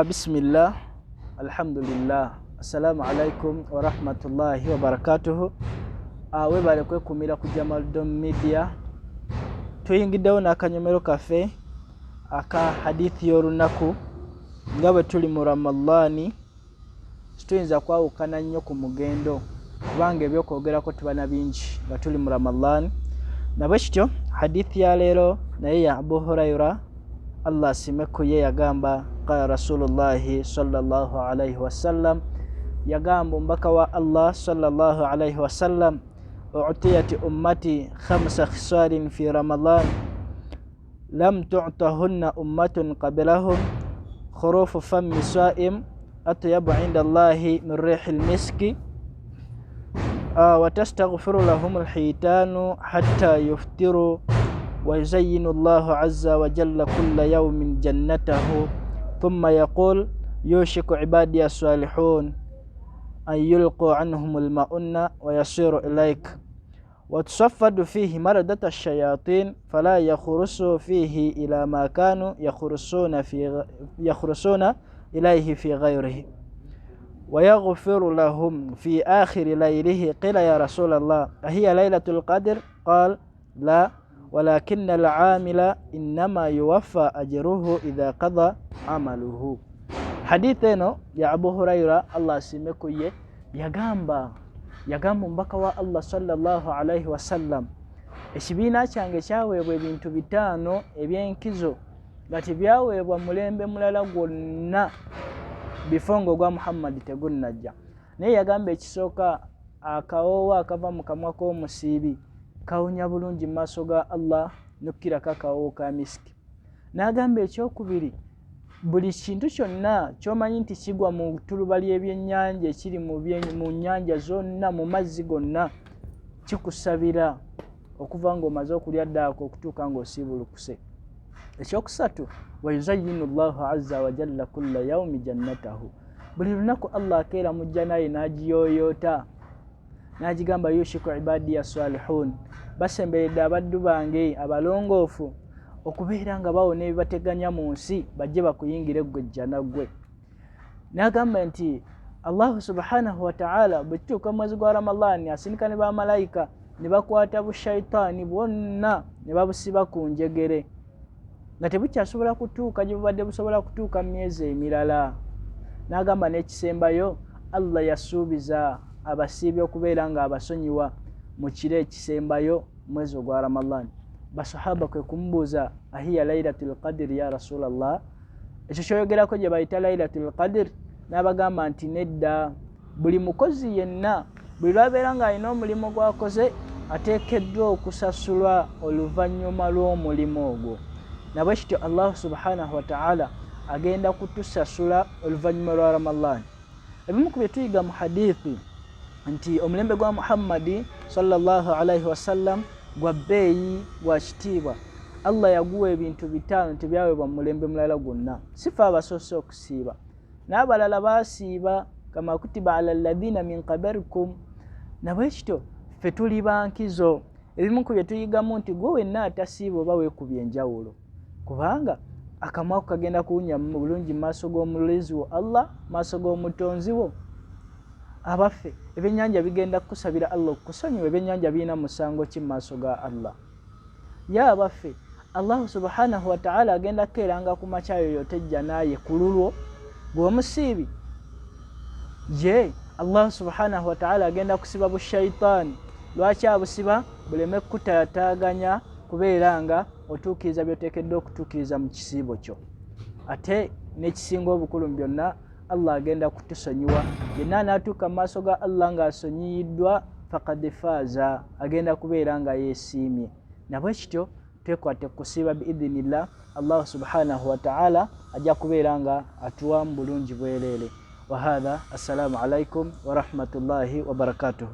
Bismillah, alhamdulillah, assalamu alaikum wa rahmatullahi wa barakatuhu. Webale kwekumira ku Jamaldom Media. Tuyingiddewo n'akanyomero kaffe aka hadithi y'olunaku nga bwe tuli mu Ramadhaani. Situyinza kwawukana nnyo ku mugendo kubanga ebyokwogerako tubana bingi nga tuli mu Ramadhaani. Nabwe kityo hadithi ya leero naye ya Abu Huraira, Allah asimeku ye, yagamba qala Rasulullahi sallallahu alaihi wasallam, yagamba mbaka wa Allah sallallahu alaihi wasallam, u'tiyati ummati khamsa khisalin fi Ramadan lam tu'tahunna ummatun qablahum khurufu fammi sa'im atyabu 'inda Allahi min rihil miski wa tastaghfiru lahum al-hitanu hatta yuftiru wa yuzayyinu Allahu 'azza wa jalla kulla yawmin jannatahu thumma yaqul yushiku 'ibadi as-salihun an yulqu 'anhum al-ma'unna wa yasiru ilayk wa tusaffadu fihi maradat ash-shayatin fala yakhrusu fihi ila ma kanu yakhrusuna ilayhi fi ghayrihi wa yaghfiru lahum fi akhir laylihi. Qila ya Rasulallah, ahiya laylatul qadr? Qala la, walakin al-amila innama yuwaffa ajruhu idha qada amaluhu. Hadithi eno ya Abu Huraira, Allah asimeku ye, yagamba mbaka wa Allah sallallahu alaihi wasallam, ekibiina kyange kyaweebwa ebintu bitaano ebyenkizo nga tebyaweebwa mulembe mulala gwonna bifongo gwa Muhammad tegunnajja. Naye yagamba ekisooka, akawoowo akava mu kamwa k'omusiibi kawunya bulungi mu maaso ga Allah n'okkirako akawoowo ka miski. N'agamba ekyokubiri, buli kintu kyonna ky'omanyi nti kigwa mu ttuluba ly'ebyennyanja ekiri mu nnyanja zonna, mu mazzi gonna, kikusabira okuva ng'omaze okulya ddaako okutuuka ng'osiibulukuse. Ekyokusatu, wa yuzayyinu Allahu 'azza wa jalla kulla yawmi jannatahu. Buli lunaku Allah akeera mujja naye n'agiyooyoota n'agigamba yushiku ibadi as-salihun, basemberedde abaddu bange abalongoofu okubeera nga bawona ebibateganya mu nsi bajje bakuyingire ggwe jjana ggwe. N'agamba nti Allahu subhanahu wa ta'ala bwe kituuka mwezi gwa Ramadhaani asindika ne bamalayika ne bakwata bushayitaani bwonna ne babusiba ku njegere nga tebukyasobola kutuuka gye bubadde busobola kutuuka mu myezi emirala. N'agamba n'ekisembayo, Allah yasuubiza abasiibi okubeera nga abasonyiwa mu kiro ekisembayo mwezi ogwa Ramadhaani. Basahaba kwe kumubuuza, ahiya laylatul qadr ya Rasulallah, ekyo kyoyogerako gye bayita laylatul qadr? N'abagamba nti nedda, buli mukozi yenna buli lwabeera ng'alina omulimu gw'akoze ateekeddwa okusasulwa oluvannyuma lw'omulimu ogwo. Nabwe kityo Allah subhanahu wa ta'ala agenda kutusasula oluvannyuma lwa Ramadhaani. Ebimu ku bye tuyiga mu hadithi nti omulembe gwa Muhammadi sallallahu alaihi wasallam gwa bbeeyi, gwa kitiibwa. Allah yaguwa ebintu bitaano tebyaweebwa mu mulembe mulala gwonna. Sifa abasoose okusiiba, n'abalala baasiiba, kama kutiba ala alladhina min qablikum. Nabwe kityo ffe tuli bankizo. Ebimu ku bye tuyigamu nti gwe wenna atasiiba oba weekubye enjawulo, kubanga akamwa ko kagenda kuwunya bulungi mu maaso g'omulezi wo Allah, maaso g'omutonzi wo. Abaffe ebyennyanja bigenda kukusabira Allah okukusonyiwa, ebyennyanja birina musango ki mu maaso ga Allah? Ye abaffe, Allah subhanahu wa ta'ala agenda kukeeranga ku makya yoyote ejja naye ku lulwo bw'omusiibi. Je, Allah subhanahu wa ta'ala agenda kusiba bushayitaani? Lwaki abusiba? Buleme kukutaataaganya kubeera nga otuukiriza by'oteekeddwa okutuukiriza mu kisiibo kyo. Ate n'ekisinga obukulu mu byonna, Allah agenda kutusonyiwa. Yenna anaatuuka mu maaso ga Allah ng'asonyiyiddwa faqad faaza, agenda kubeera nga yeesiimye. Nabwe kityo twekwate kusiiba biidhinillah, Allah subhanahu wa ta'ala ajja kubeera nga atuwa mu bulungi bwereere. Wa hadha, assalamu alaikum wa rahmatullahi wa barakatuh.